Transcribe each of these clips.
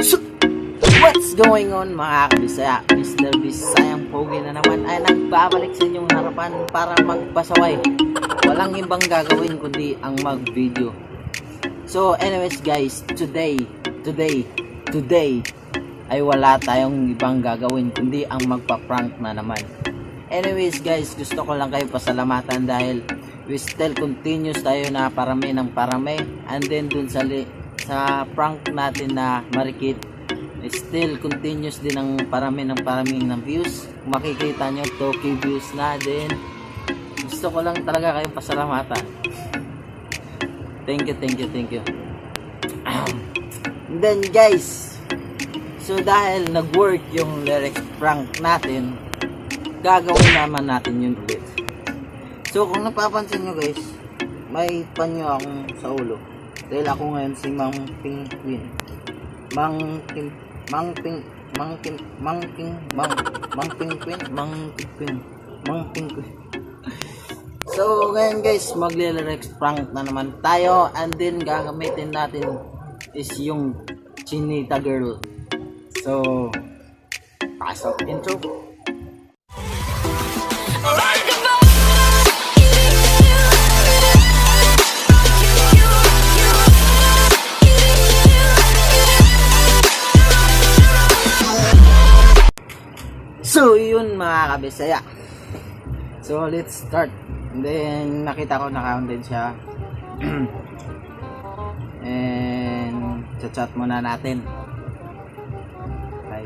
So, what's going on mga kabisaya? Mr. Bisayang Pogi na naman ay nagbabalik sa inyong harapan para magpasaway. Walang ibang gagawin kundi ang mag-video. So anyways guys, today ay wala tayong ibang gagawin kundi ang magpa-prank na naman. Anyways guys, gusto ko lang kayo pasalamatan dahil we still continuous tayo na parami ng parami, and then dun sa prank natin na marikit, still continuous din ang parami ng views. Kung makikita nyo 2k views na din. Gusto ko lang talaga kayong pasalamatan. Thank you. And then guys, so dahil nag-work yung lyrics prank natin, gagawin naman natin yun ulit. So kung napapansin nyo guys, may panyo akong sa ulo dahil ako ngayon si Mang Pingwin. Mang Pingwin. So ngayon guys, magle-lyrics prank na naman tayo, and then gagamitin natin is yung Chinita Girl. So pasok intro. So yun mga kabisaya. So let's start. And then nakita ko naka-on din siya. And chat muna natin. Okay.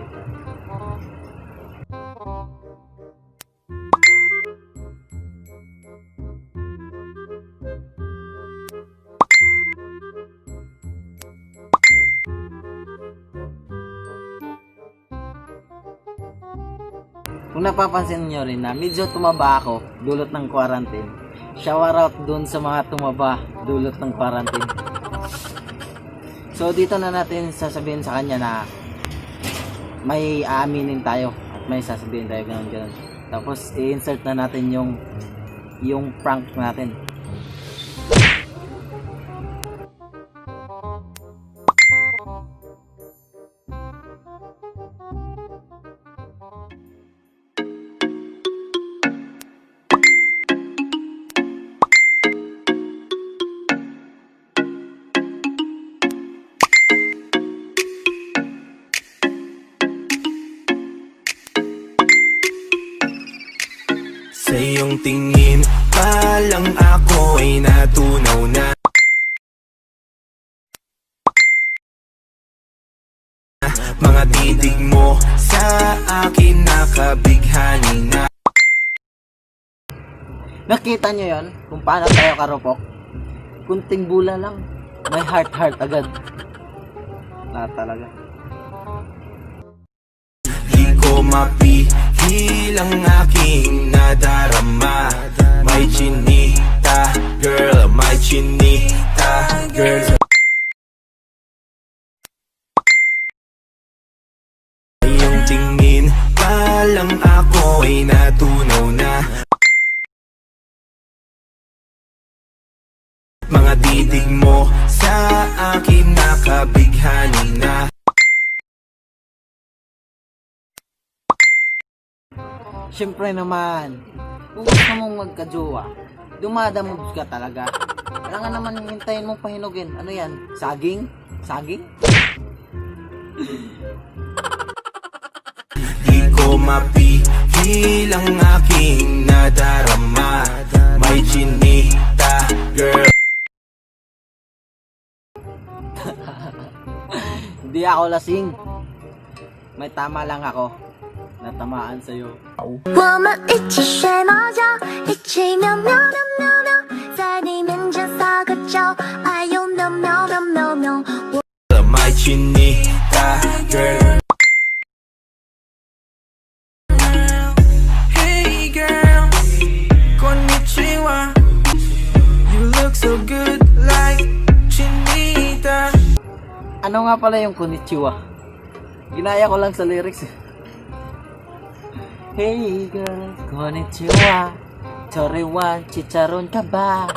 Kung napapansin nyo rin na medyo tumaba ako dulot ng quarantine, shower out dun sa mga tumaba dulot ng quarantine. So dito na natin sasabihin sa kanya na may aaminin tayo at may sasabihin tayo ganun. Tapos i-insert na natin yung prank natin. Sa iyong tingin pa lang ako ay natunaw na. Mga titig mo sa akin nakabighani na. Nakita nyo yon kung paano tayo karupok? Kunting bula lang, may heart agad. Lahat talaga. Di ko mapihil ang aking nadarama. My Chinita girl, my Chinita girl. Sa iyong tingin pa lang ako ay natunaw na. Mga titig mo sa akin nakabighani na. Siyempre naman, kung gusto mong magka-jowa, dumadamog ka talaga. Kailangan naman hintayin mong pahinugin. Ano yan? Saging? Di ko mapihil ang aking nadarama. My Chinita girl. Hindi ako lasing. May tama lang ako. Natamaan sa'yo. 我们一起睡猫觉，一起喵喵喵喵喵，在你面前撒个娇，哎呦喵喵喵喵喵。 My Chinita girl. Hey girl, konnichiwa. You look so good like Chinita. Ano nga pala yung konnichiwa? Ginaya ko lang sa lyrics. Hey girl, konnichiwa. Torewa, chicharon ka ba?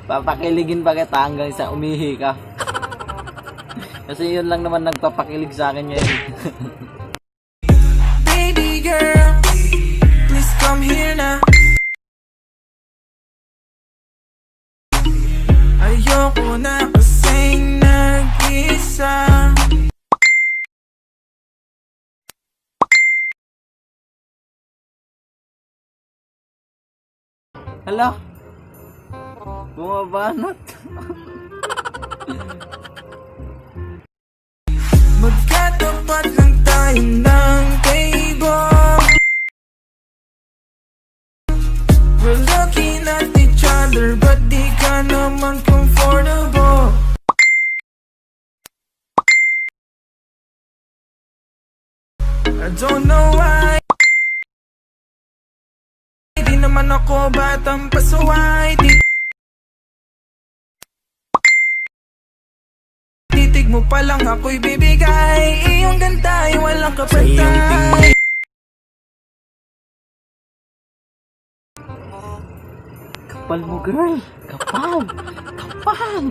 Papakiligin pa kita hanggang sa umihi ka. Kasi yun lang naman nagpapakilig sa akin ngayon. Baby girl, please come here na. Ayoko na kasing nag-isa. Hala, bumabanat. Magkatapat lang tayo ng table. We're looking at each other, but di ka naman comfortable. I don't know why. Di naman ako batang pasaway. Titig mo pa lang ako'y bibigay. Iyong ganda ay walang kapantay. Kapal mo, girl. Kapal. Kapal.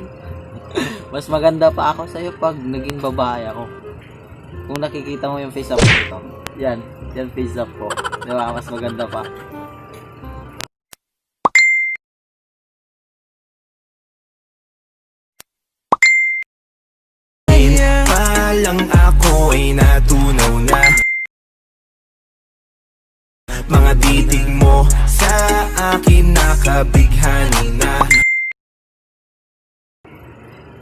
Mas maganda pa ako sa'yo pag naging babae ako. Kung nakikita mo yung face up ko ito. Yan face up ko. Diba? Mas maganda pa. Palang ako ay natunaw na. Mga titig mo sa akin nakabighani na.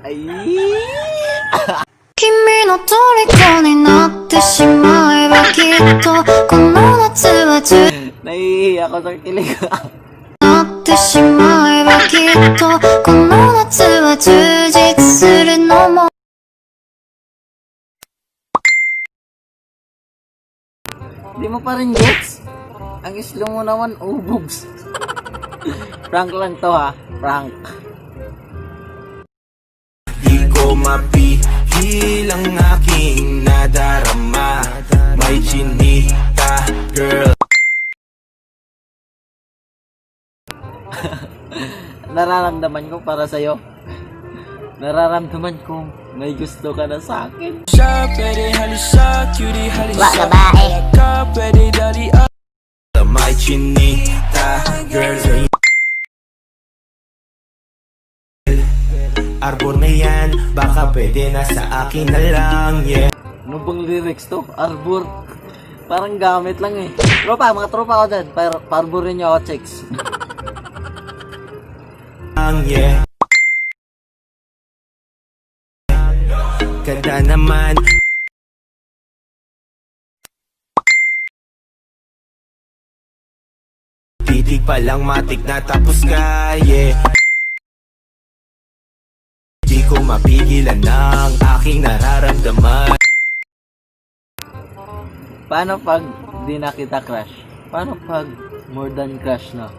Ay! 君の虜になってしまえばきっとこの夏は充 Naiihi ako sa kilig. なってしまえばきっとこの夏は充実するのも Di mo pa rin gets? Ang slow mo naman, boobs. Prank lang to ha. Prank. Di ko mapihil ang aking nadarama. May chinita, girl. Nararamdaman ko para sa'yo. Nararamdaman ko may gusto ka na sa akin. Siya, pwede halisa, cutie halisa. Wah, babae. Ka, pwede dali up. May chinita, girl. Arbor na yan, baka pwede na sa akin na lang, yeah. Ano bang lyrics to? Arbor. Parang gamit lang eh. Tropa, mga tropa ko dyan. Parborin nyo ako, chicks. Yeah. Ganda naman. Titig pa lang matik na tapos ka, yeah. Di ko mapigilan ng aking nararamdaman. Paano pag di na kita crush? Paano pag more than crush na?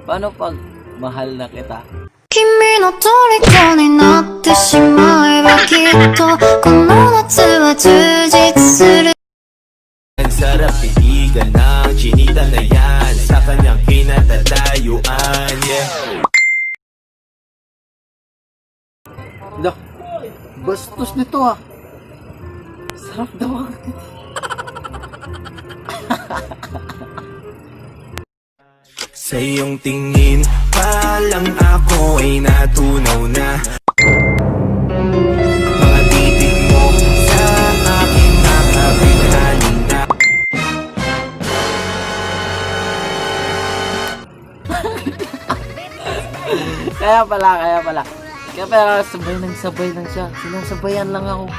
Paano pag mahal na kita? 君の虜になってしまえばきっとこの夏は充実する Ang sarap titigan ng chinita na yan sa kanyang kinatatayuan, yeah. Dah, bastos nito ah. Sarap daw ang Sa iyong tingin pa lang ako ay natunaw na. Mga titig mo sa akin nakabighani na. Kaya pala. Kaya pala sabay lang siya. Sinasabayan lang ako.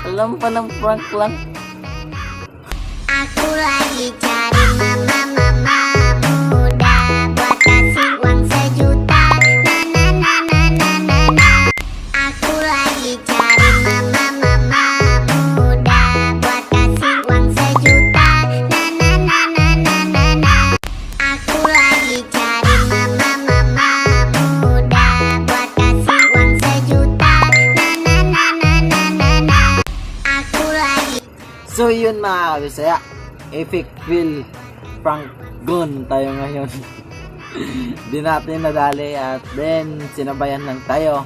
Alam pa ng prank lang. Aku lagi cari mama muda buat kasih uang sejuta na na na na na na na. Aku lagi cari mama muda buat kasih uang sejuta na na na na na na na. Aku lagi cari mama muda buat kasih uang sejuta na na na na na na na. Aku lagi So yun mga kabisaya, epic feel prank gone tayo ngayon. Di natin nadali at then sinabayan lang tayo.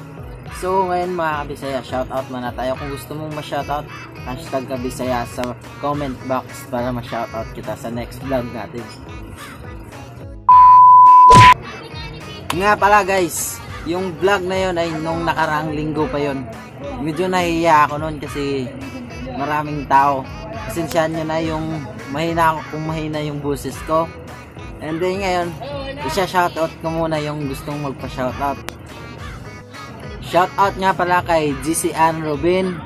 So ngayon mga kabisaya, shoutout muna tayo. Kung gusto mong ma-shoutout, hashtag kabisaya sa comment box para ma-shoutout kita sa next vlog natin. Nga pala guys, yung vlog na yon ay nung nakaraang linggo pa yon. Medyo nahihiya ako noon kasi maraming tao. Pasensyahan nyo na yung mahina ako kung mahina yung boses ko. And then ngayon, isa-shoutout ko muna yung gustong magpa-shoutout. Shoutout nga pala kay GC Ann Robin.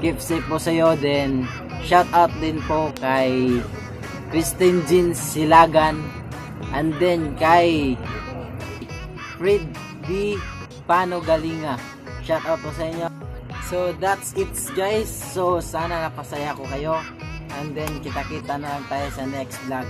Keep safe po sa'yo. Then, shoutout din po kay Christine Jean Silagan. And then, kay Fred B. Panogalinga. Shoutout po sa inyo. So, that's it guys. So, sana napasaya ko kayo. And then, kita-kita na lang tayo sa next vlog.